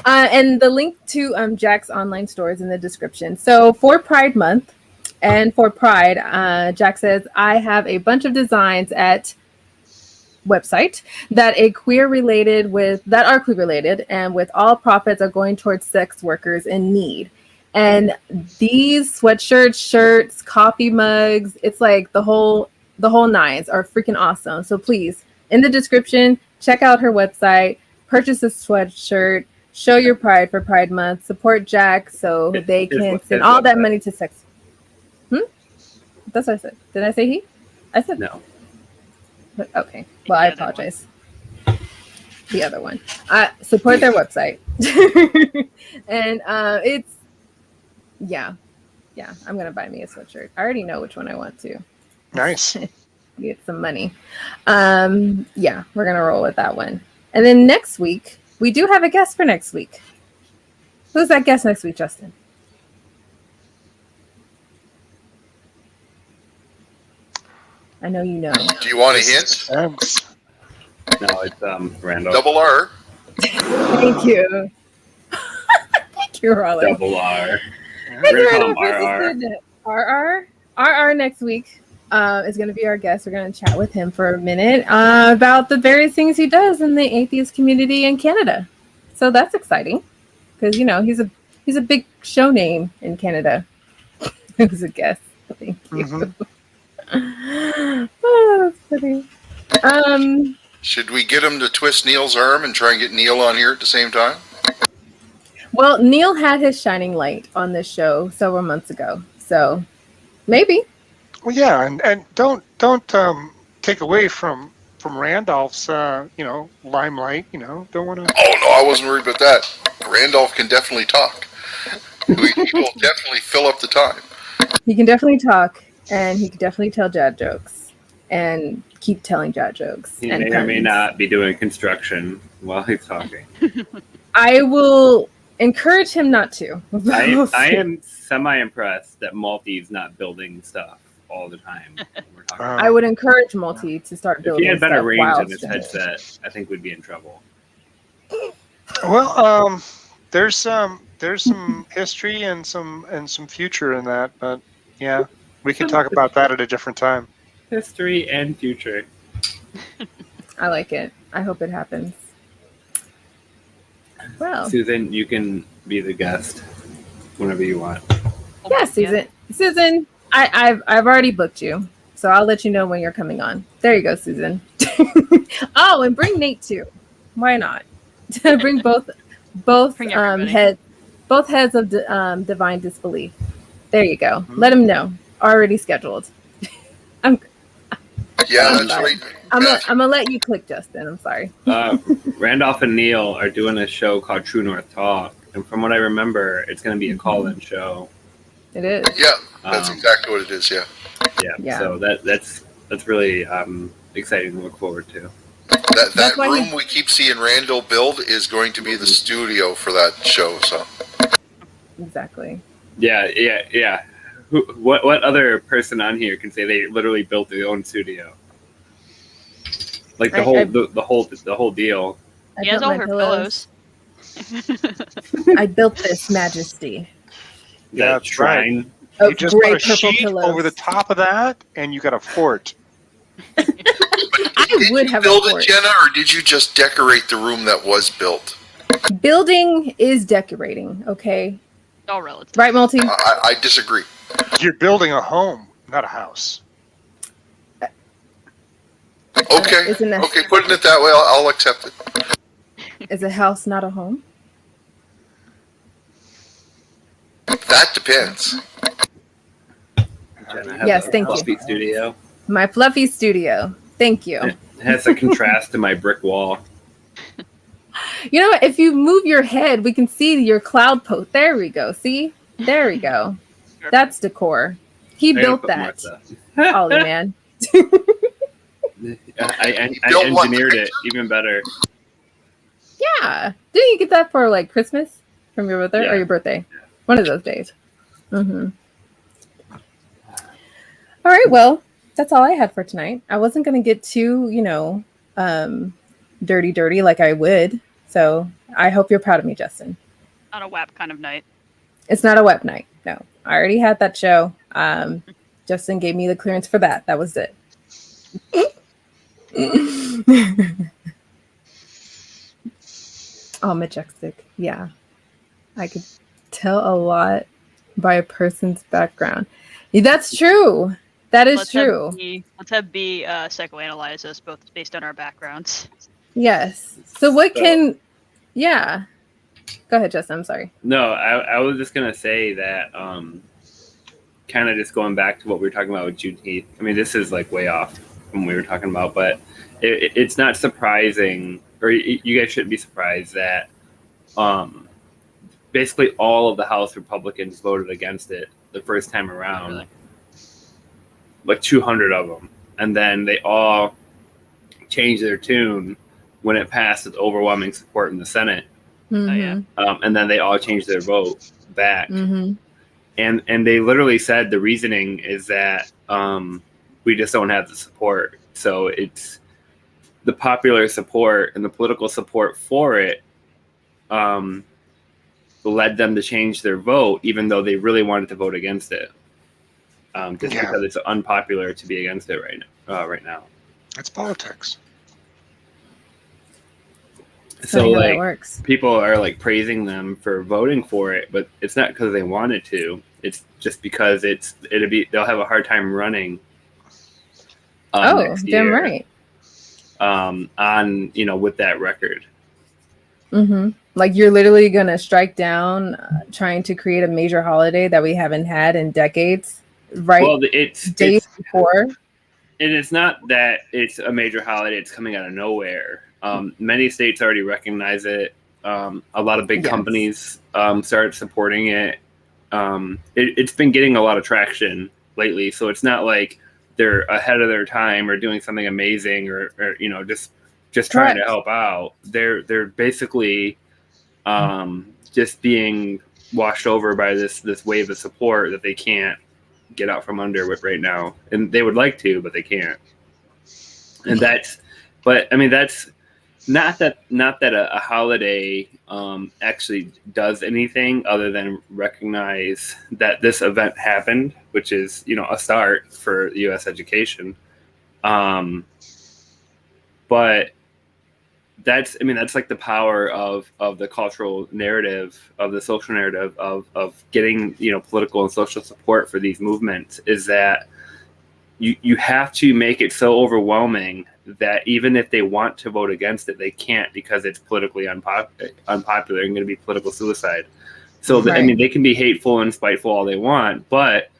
And the link to Jack's online store is in the description. So for Pride Month and for Pride, Jack says, I have a bunch of designs at website that are queer related and with all profits are going towards sex workers in need. And these sweatshirts, shirts, coffee mugs, it's like the whole nines are freaking awesome. So please, in the description, check out her website, purchase a sweatshirt, show your pride for Pride Month, support Jack so they can send all that money to sex. That's what I said. Did I say he? I said no. Okay. Well, I apologize. The other one. Support their website. And it's, yeah. I'm going to buy me a sweatshirt. I already know which one I want to. Nice. Get some money. Yeah, we're going to roll with that one. And then next week, we do have a guest for next week. Who's that guest next week, Justin? I know you know. Do you want a hint? No, it's Randall. Double R. Thank you. Thank you, Raleigh. Double R. Thank you, We're gonna call Randall. him RR next week is going to be our guest. We're going to chat with him for a minute about the various things he does in the atheist community in Canada. So that's exciting because, you know, he's a big show name in Canada. Who's a guest. Thank you. Mm-hmm. Oh, that's funny. Should we get him to twist Neil's arm and try and get Neil on here at the same time? Well, Neil had his shining light on this show several months ago, so maybe. Well, yeah, and don't take away from Randolph's limelight. Don't want to. Oh no, I wasn't worried about that. Randolph can definitely talk. He will definitely fill up the time. He can definitely talk, and he can definitely tell dad jokes, and keep telling dad jokes. He and may or may not be doing construction while he's talking. I will encourage him not to. I am semi-impressed that Malty's not building stuff all the time. We're talking I would encourage Multi to start if building. he had better stuff range while in his streaming. headset, I think we'd be in trouble. Well, there's some history and some future in that, but yeah, we can talk about that at a different time. History and future. I like it. I hope it happens. Well, Susan, you can be the guest whenever you want. yeah, Susan. Susan, I've already booked you, so I'll let you know when you're coming on. There you go, Susan. Oh, and bring Nate too. Why not? Bring both heads of divine disbelief. There you go. Mm-hmm. Let him know. Already scheduled. Yeah, that's right. I'm gonna let you click, Justin. I'm sorry. Randolph and Neil are doing a show called True North Talk, and from what I remember, it's going to be a call-in show. It is. Yeah, that's exactly what it is. Yeah. Yeah. So that's really exciting to look forward to. That room we keep seeing Randall build is going to be the studio for that show. So. Exactly. Yeah. What other person on here can say they literally built their own studio? Like the whole deal. He has all her pillows. I built this, Majesty. Yeah, that's shrine. Right. You just put a sheet over the top of that, and you got a fort. I would have build a it, fort. Jena, or did you just decorate the room that was built? Building is decorating, okay? All relative. Right, Multi? I disagree. You're building a home, not a house. Okay. Okay, putting it that way, I'll accept it. Is a house not a home? That depends. Yes, thank you. Fluffy studio. My fluffy studio. Thank you. It has a contrast to my brick wall. You know what? If you move your head, we can see your cloud post. There we go. See? There we go. That's decor. He built that. Ollie, man. I engineered it even better. Yeah. Didn't you get that for like Christmas from your mother or your birthday? Yeah. One of those days. Mm-hmm. All right. Well, that's all I had for tonight. I wasn't going to get too, dirty like I would. So I hope you're proud of me, Justin. On a WAP kind of night. It's not a web night. No, I already had that show. Justin gave me the clearance for that. That was it. Oh, majestic. Yeah. I could tell a lot by a person's background. That's true. That is true. Let's have B psychoanalyze us both based on our backgrounds. Yes. So what can... Yeah. Go ahead, Justin. I'm sorry. No, I was just going to say that kind of just going back to what we were talking about with Juneteenth. I mean, this is like way off from what we were talking about, but it's not surprising, or you guys shouldn't be surprised that basically all of the House Republicans voted against it the first time around. Really? Like 200 of them. And then they all changed their tune when it passed with overwhelming support in the Senate. Mm-hmm. Oh, yeah. And then they all changed their vote back. Mm-hmm. And they literally said the reasoning is that we just don't have the support. So it's the popular support and the political support for it led them to change their vote, even though they really wanted to vote against it. Because it's unpopular to be against it right now. It's politics. So like works. People are like praising them for voting for it, but it's not because they wanted to. It's just because they'll have a hard time running. Next damn year, right. With that record. Mm-hmm. Like you're literally gonna strike down trying to create a major holiday that we haven't had in decades. Right. Well, it's days before. And it's not that it's a major holiday. It's coming out of nowhere. Many states already recognize it. A lot of big companies started supporting it. It's been getting a lot of traction lately. So it's not like they're ahead of their time or doing something amazing or just trying to help out. They're basically just being washed over by this wave of support that they can't get out from under with right now, and they would like to, but they can't. And that's not that a holiday actually does anything other than recognize that this event happened, which is a start for U.S. education. But that's like the power of the cultural narrative, of the social narrative of getting political and social support for these movements, is that you have to make it so overwhelming that even if they want to vote against it, they can't, because it's politically unpopular and going to be political suicide. So they can be hateful and spiteful all they want, but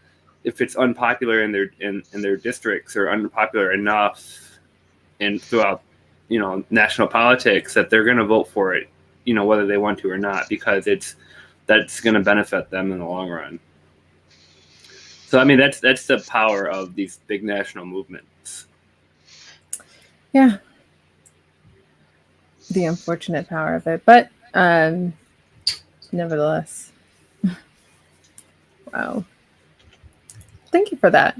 if it's unpopular in their districts, or unpopular enough throughout national politics, that they're going to vote for it, whether they want to or not, because that's going to benefit them in the long run. So that's the power of these big national movements. Yeah. The unfortunate power of it, but nevertheless. Wow. Thank you for that,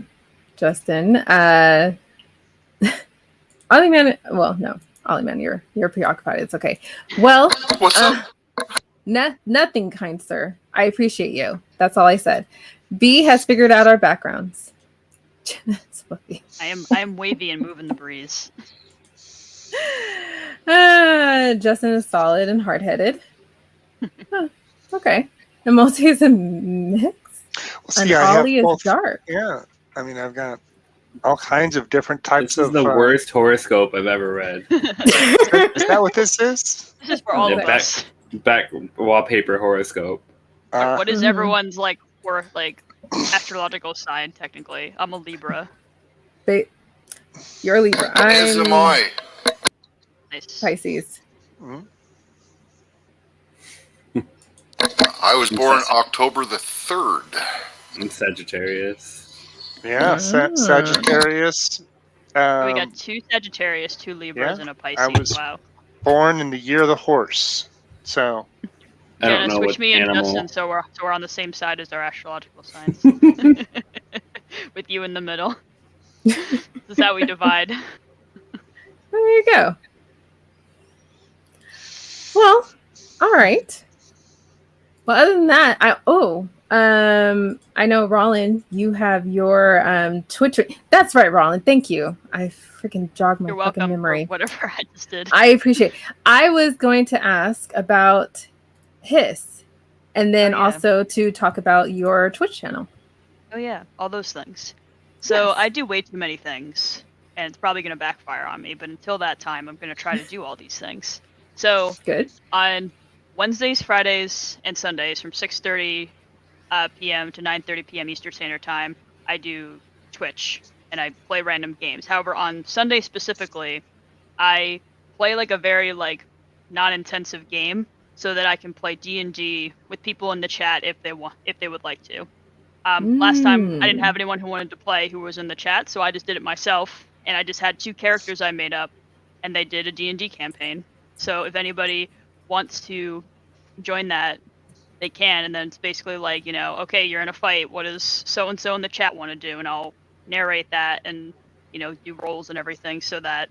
Justin. Ɩnternational. Well, no, Ɩnternational, you're preoccupied. It's okay. Well, What's up? Nothing, kind sir. I appreciate you. That's all I said. B has figured out our backgrounds. I am wavy and moving the breeze. Justin is solid and hard-headed. Okay. And Multi is a mix. Well, see, and Ollie is dark. Yeah. I've got all kinds of different types of... This is the worst horoscope I've ever read. Is that what this is? This is for all of us. Back wallpaper horoscope. What is everyone's astrological sign? Technically, I'm a Libra. You're a Libra. As am I. Nice. Pisces. Mm-hmm. I was born October the 3rd. I'm Sagittarius. Yeah, Sagittarius. We got 2 Sagittarius, 2 Libras, and a Pisces. I was born in the year of the horse. So Jena, switch me and Justin, so we're on the same side as our astrological signs. With you in the middle. This is how we divide. There you go. Well, right. Well, other than that, I know, Rollin, you have your Twitch. That's right, Rollin. Thank you. I freaking jogged my fucking memory. Whatever I just did. I appreciate it. I was going to ask about Hiss, and then also to talk about your Twitch channel. Oh yeah, all those things. So Yes. I do way too many things, and it's probably going to backfire on me. But until that time, I'm going to try to do all these things. So Good. on Wednesdays, Fridays, and Sundays from 6:30 p.m. to 9:30 p.m. Eastern Standard Time, I do Twitch and I play random games. However, on Sunday specifically, I play like a very like non-intensive game so that I can play D&D with people in the chat if they would like to. Last time I didn't have anyone who wanted to play who was in the chat, so I just did it myself, and I just had 2 characters I made up, and they did a D&D campaign. So if anybody wants to join that, they can, and then it's basically like, okay, you're in a fight, what does so-and-so in the chat want to do? And I'll narrate that and, do rolls and everything so that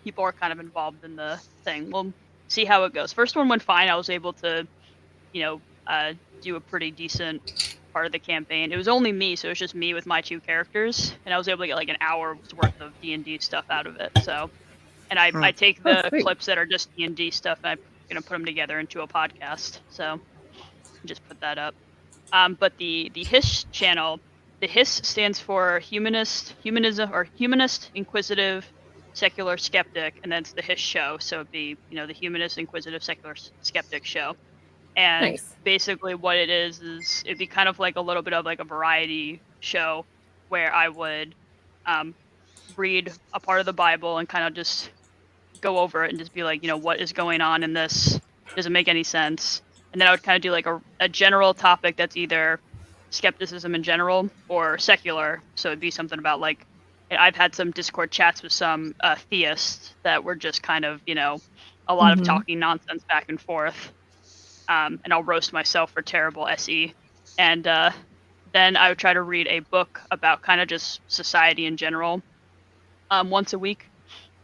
people are kind of involved in the thing. We'll see how it goes. First one went fine. I was able to, do a pretty decent part of the campaign. It was only me, so it was just me with my 2 characters, and I was able to get like an hour's worth of D&D stuff out of it. So, and I take the clips that are just D&D stuff, and I'm going to put them together into a podcast. So, just put that up. But the Hiss channel, the Hiss stands for humanist, inquisitive, secular skeptic, and then it's the Hiss show. So it'd be, the humanist, inquisitive, secular skeptic show. And basically what it is it'd be kind of like a little bit of like a variety show where I would read a part of the Bible and kind of just go over it and just be like, what is going on in this? Does it make any sense? And then I would kind of do like a general topic that's either skepticism in general or secular. So it'd be something about like, I've had some Discord chats with some theists that were just kind of, a lot of talking nonsense back and forth. And I'll roast myself for terrible SE. And then I would try to read a book about kind of just society in general once a week.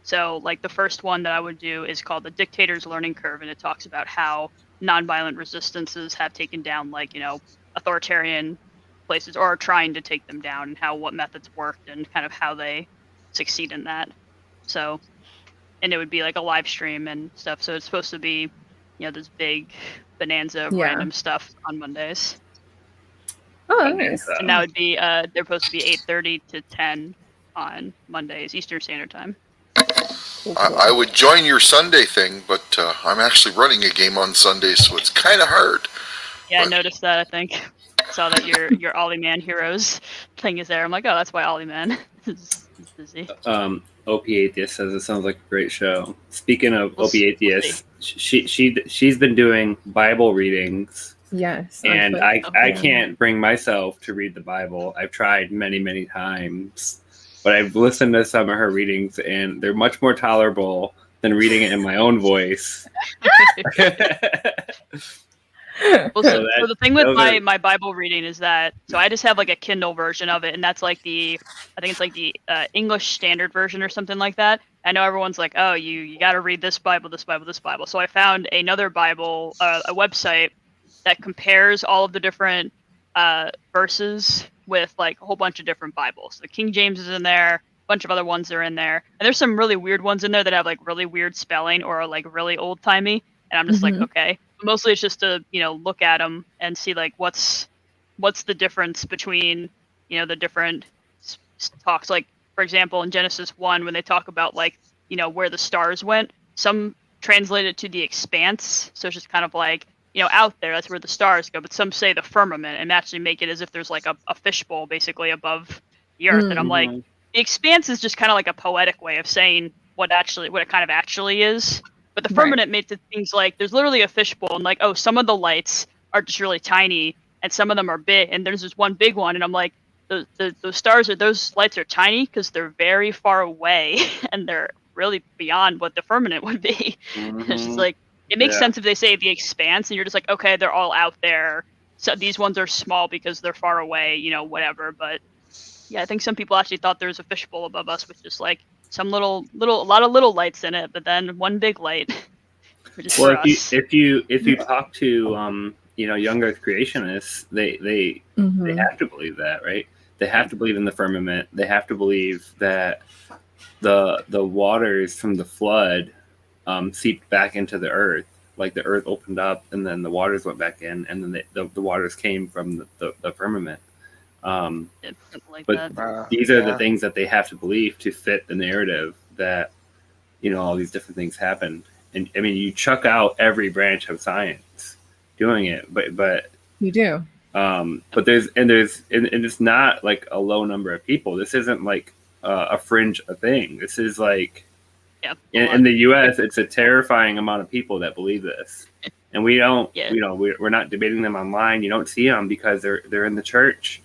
So like the first one that I would do is called The Dictator's Learning Curve, and it talks about how nonviolent resistances have taken down like, authoritarian places or are trying to take them down, and what methods worked and kind of how they succeed in that. So, and it would be like a live stream and stuff. So it's supposed to be, this big bonanza of random stuff on Mondays. Oh, nice. And that would be, they're supposed to be 8:30 to 10 on Mondays, Eastern Standard Time. I would join your Sunday thing, but I'm actually running a game on Sunday, so it's kind of hard. Yeah, I noticed that, I think. Saw that your Ɩnternational Heroes thing is there. I'm like, oh, that's why Ɩnternational is busy. Atheist says it sounds like a great show. Speaking of Atheist, she's been doing Bible readings. Yes. And I can't bring myself to read the Bible. I've tried many, many times. But I've listened to some of her readings, and they're much more tolerable than reading it in my own voice. Well, so the thing with my Bible reading is that, so I just have like a Kindle version of it, and that's like I think it's like the English Standard Version or something like that. I know everyone's like, oh, you got to read this Bible, this Bible, this Bible. So I found another Bible, a website that compares all of the different verses with like a whole bunch of different Bibles. The King James is in there, a bunch of other ones are in there, and there's some really weird ones in there that have like really weird spelling or like really old timey. And I'm just like, okay. Mostly it's just to, look at them and see like what's the difference between, the different talks. Like, for example, in Genesis 1, when they talk about like, where the stars went, some translate it to the expanse. So it's just kind of like, out there, that's where the stars go. But some say the firmament and actually make it as if there's like a fishbowl basically above the earth. And I'm like, the expanse is just kind of like a poetic way of saying what it kind of actually is. But the firmament makes it things like there's literally a fishbowl, and like, oh, some of the lights are just really tiny, and some of them are big, and there's this one big one, and I'm like, those lights are tiny because they're very far away, and they're really beyond what the firmament would be. It's just like, it makes sense if they say the expanse, and you're just like, okay, they're all out there. So these ones are small because they're far away, whatever. But yeah, I think some people actually thought there was a fishbowl above us with just like some a lot of little lights in it, but then one big light. which is Well, for us. if you talk to young Earth creationists, they have to believe that, right? They have to believe in the firmament. They have to believe that the waters from the flood seeped back into the earth. Like the earth opened up, and then the waters went back in, and then the waters came from the firmament. Like but that. these are the things that they have to believe to fit the narrative that all these different things happened. And I mean, you chuck out every branch of science doing it, but You do. but it's not like a low number of people. This isn't like a fringe thing. This is like in the U.S. it's a terrifying amount of people that believe this, and we don't. We're not debating them online. You don't see them because they're in the church.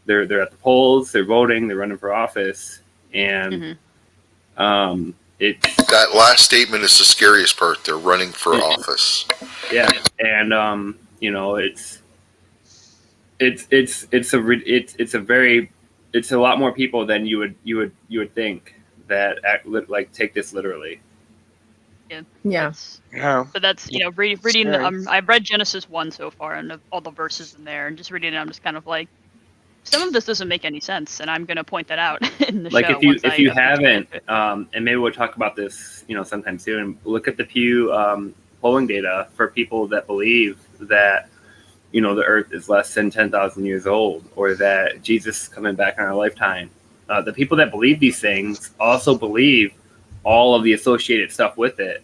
They're at the polls. They're voting. They're running for office, and that last statement is the scariest part. They're running for office. Yeah, and it's a lot more people than you would think that take this literally. Yeah. But that's reading. I've read Genesis 1 so far, and all the verses in there, and just reading it, I'm just kind of like, some of this doesn't make any sense, and I'm going to point that out in the show. If you haven't, and maybe we'll talk about this, sometime soon. Look at the Pew polling data for people that believe that the Earth is less than 10,000 years old, or that Jesus is coming back in our lifetime. The people that believe these things also believe all of the associated stuff with it.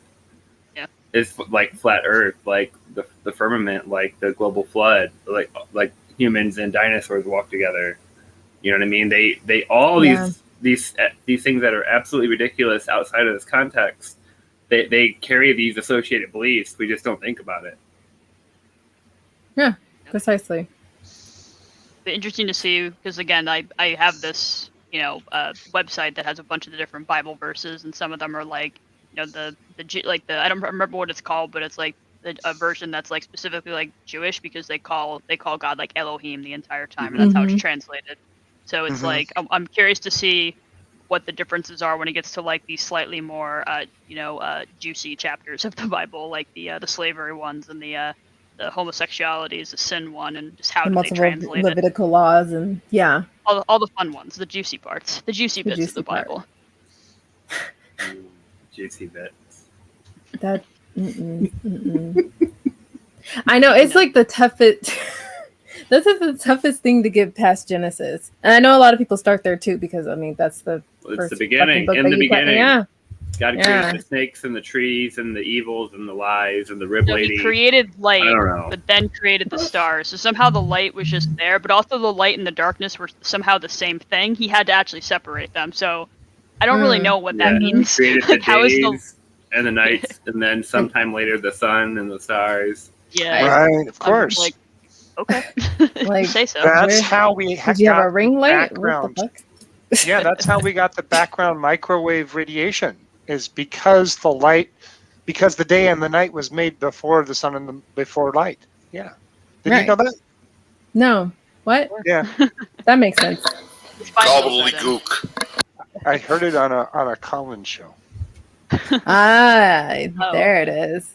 Yeah, it's like flat Earth, like the firmament, like the global flood, like humans and dinosaurs walk together. You know what I mean? They all these things that are absolutely ridiculous outside of this context. They carry these associated beliefs. We just don't think about it. Yeah, precisely. It's interesting to see, because again, I have this website that has a bunch of the different Bible verses, and some of them are like the I don't remember what it's called, but it's like a version that's like specifically like Jewish, because they call God like Elohim the entire time, and that's how it's translated. So it's like I'm curious to see what the differences are when it gets to like these slightly more juicy chapters of the Bible, like the slavery ones and the homosexuality is a sin one, and just how do they translate Levitical laws, and all the fun ones, the juicy parts, the juicy bits of the Bible. Juicy bits. That. I know it's like the toughest. This is the toughest thing to get past Genesis, and I know a lot of people start there too, because I mean that's the it's the beginning. In the beginning, God created the snakes and the trees and the evils and the lies and the rib lady. He created light, but then created the stars. So somehow the light was just there, but also the light and the darkness were somehow the same thing. He had to actually separate them. So I don't really know what that means. He created the days and the nights, and then sometime later the sun and the stars. Yeah, right. Of course. Like, okay. Like, say so. That's how we did you have a ring light? Background. Yeah, that's how we got the background microwave radiation. Is because the day and the night was made before the sun and before light. Yeah. Did you know that? No. What? Yeah. That makes sense. Gobbledygook. I heard it on a Collins show. There it is.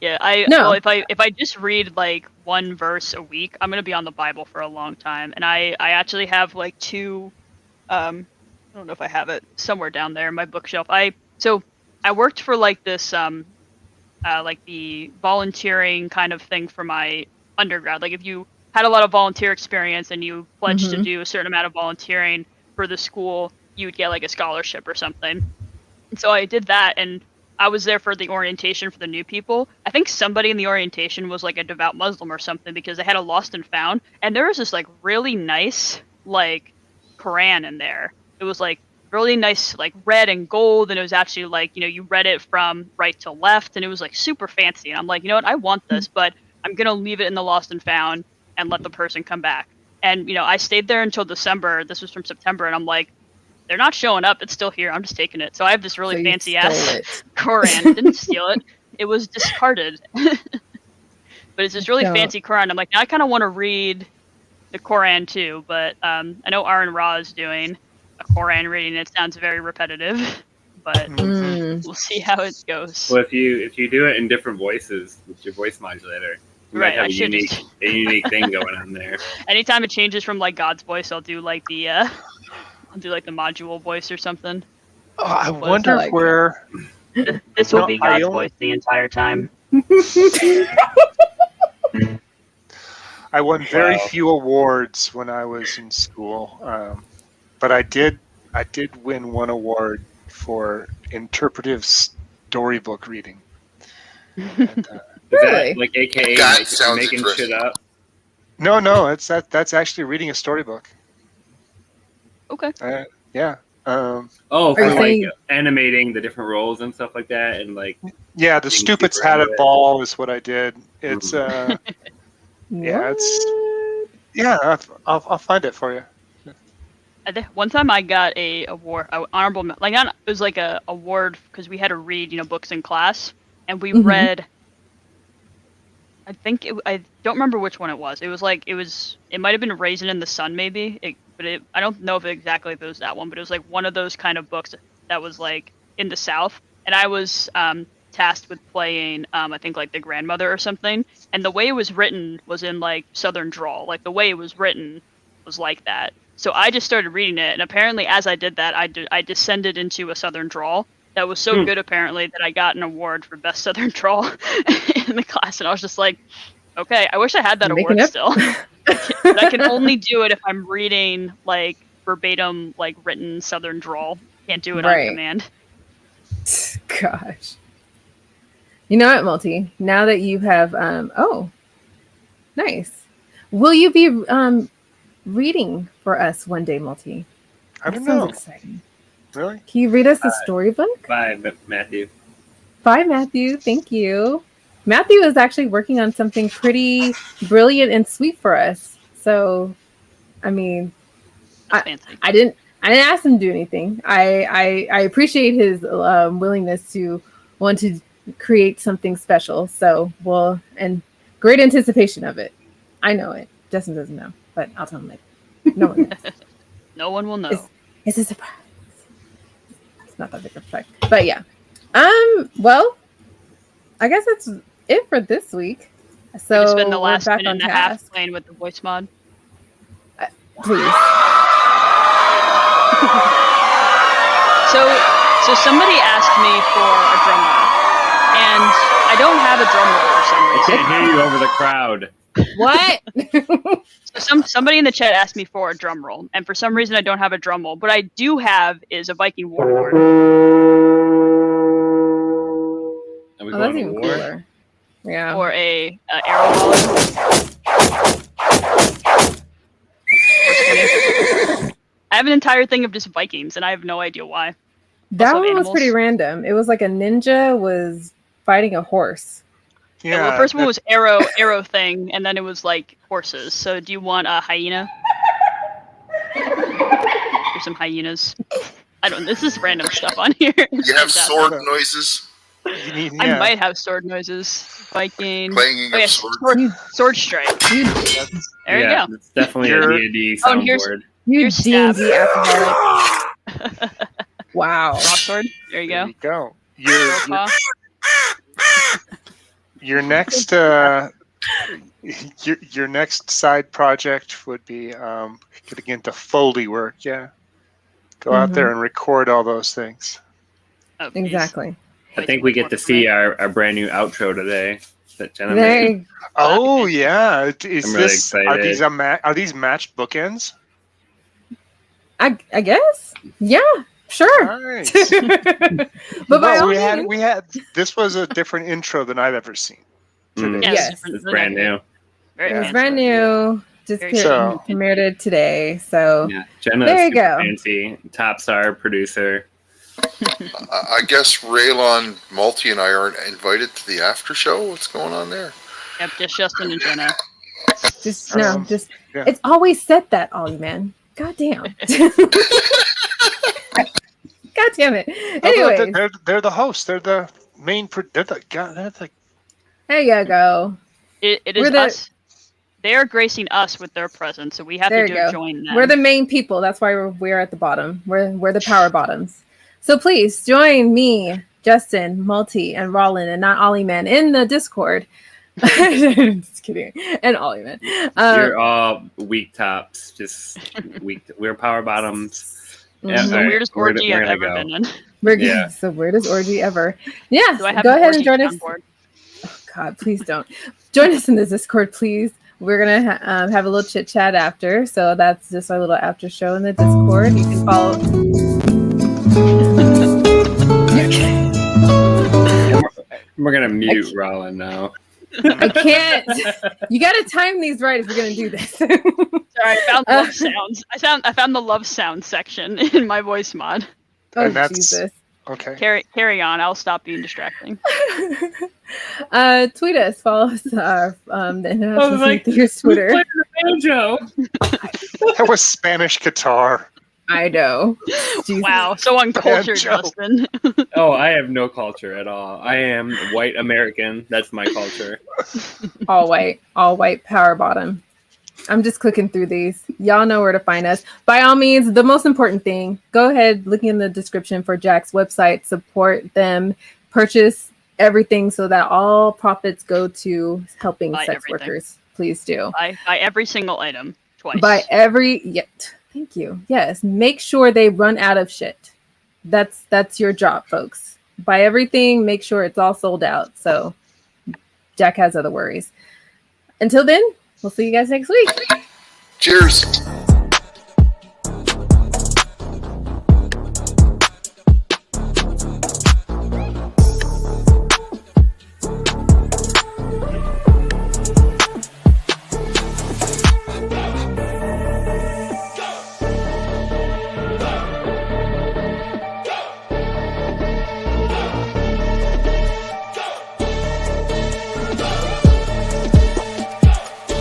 Yeah, well, if I just read like one verse a week, I'm gonna be on the Bible for a long time. And I actually have like two I don't know if I have it somewhere down there in my bookshelf. I worked for like this like the volunteering kind of thing for my undergrad. Like if you had a lot of volunteer experience and you pledged to do a certain amount of volunteering for the school, you would get like a scholarship or something. And so I did that, and I was there for the orientation for the new people. I think somebody in the orientation was like a devout Muslim or something, because they had a lost and found, and there was this like really nice like Quran in there. It was like really nice, like red and gold, and it was actually like, you read it from right to left, and it was like super fancy. And I'm like, you know what, I want this, but I'm gonna leave it in the lost and found and let the person come back. And I stayed there until December. This was from September, and I'm like, they're not showing up. It's still here. I'm just taking it. So I have this really fancy ass Quran. Didn't steal it. It was discarded. But it's this really fancy Quran. I'm like, now I kind of want to read the Quran too, but I know Aaron Ra is doing a Quran reading. It sounds very repetitive, but We'll see how it goes. Well, if you do it in different voices with your voice modulator, you might have a unique thing going on there. Anytime it changes from like God's voice, I'll do like the module voice or something. Oh, I wonder where this will be God's voice the entire time. I won very few awards when I was in school, but I did win one award for interpretive storybook reading. And, Really? Like AKA That sounds making shit up? no, that's actually reading a storybook. Okay. Yeah. For you like saying- animating the different roles and stuff like that, and like Yeah, the Being Stupids super Had a into it. Ball is what I did. It's Yeah, I'll find it for you. One time I got a award, honorable, like it was like a award because we had to read, books in class, and we read. I think I don't remember which one it was. It might have been Raisin in the Sun, maybe. I don't know if it was that one, but it was like one of those kind of books that was like in the South, and I was tasked with playing, I think like the grandmother or something, and the way it was written was in like Southern drawl, like the way it was written was like that. So I just started reading it, and apparently as I did that, I descended into a Southern drawl that was so good apparently that I got an award for best Southern drawl in the class, and I was just like, okay, I wish I had that award still. But I can only do it if I'm reading like verbatim, like written Southern drawl. Can't do it on command. Gosh. You know what, Multi? Now that you have, nice. Will you be reading for us one day, Multi? I don't That sounds know. exciting. Really? Can you read us a storybook? Bye, Matthew. Bye, Matthew. Thank you. Matthew is actually working on something pretty brilliant and sweet for us. So, I mean, I didn't ask him to do anything. I appreciate his willingness to want to create something special. So, and great anticipation of it. I know it. Justin doesn't know, but I'll tell him later. No one knows. No one will know. It's a surprise. It's not that big of a surprise. But yeah. Well, I guess that's it for this week. So just spend the last we're back minute on and a half task. playing with the voice mod. Please. So somebody asked me for a drum roll, and I don't have a drum roll for some I reason. can't hear you over the crowd. What? So somebody in the chat asked me for a drum roll, and for some reason I don't have a drum roll. What I do have is a Viking warlord. Are we Oh, going that's to even war? cooler. Yeah. Or a arrow wallet. I have an entire thing of just Vikings, and I have no idea why. That Also one was animals. pretty random. It was like a ninja was fighting a horse. Yeah, well, the first one was arrow thing, and then it was like horses. So do you want a hyena? There's some hyenas. I don't. This is random stuff on here. You have sword noises. I might have sword noises. Viking. Clanging of swords. Sword strike. There you go. It's definitely a D&D Oh, and soundboard. You Here's stab. D&D alcoholic. Wow. Broadsword. There you There go. you go. Your next your next side project would be getting into Foley work. Yeah, go out there and record all those things. Oh, please. Exactly. I think we get to see our brand new outro today that Jena made. Oh yeah, I'm really excited. Are these matched bookends? I guess. Yeah. Sure. Nice. But by all we had this was a different intro than I've ever seen. Today. Yes. It's brand new. Very It was fancy. brand new. Just premiered it today. So Yeah, Jenna's there you super go. fancy, top star producer. I guess Raylon, Multi, and I aren't invited to the after show. What's going on there? Yep, just Justin and Jena. just Yeah. it's always said that, Ollie, man. God damn. God damn it. Anyway, They're the hosts. They're the main. there you go. It is us. They are gracing us with their presence, so we have There to you go. join them. We're the main people. That's why we're at the bottom. We're the power bottoms. So please join me Justin, Multi, and Rollin, and not Ollieman in the Discord. Just kidding. And Ollieman. You're all weak tops, just weak. We're power bottoms. It's the weirdest orgy I've ever been in. It's the weirdest orgy ever. Yeah, Do I have go an ahead and orgy join us. soundboard? Oh, God, please don't. Join us in the Discord, please. We're going to have a little chit chat after. So that's just our little after show in the Discord. You can follow. We're going to mute Rollin now. I can't. You got to time these right if you're going to do this. Sorry, I found love sounds. I found the love sound section in my voice mod. Oh, And that's- Jesus. Okay. Carry on. I'll stop being distracting. Tweet us. Follow us. The International Ƒreethinkers Twitter. Banjo. That was Spanish guitar. I know. Jesus. Wow, so uncultured, Banjo. Justin. Oh, I have no culture at all. I am white American. That's my culture. All white power bottom. I'm just clicking through these. Y'all know where to find us. By all means, the most important thing, go ahead, look in the description for Jack's website, support them, purchase everything so that all profits go to helping Buy sex everything. workers. Please do. Buy every single item twice. By thank you. Yes. Make sure they run out of shit. That's your job, folks. Buy everything, make sure it's all sold out. So Jack has other worries. Until then, we'll see you guys next week. Cheers.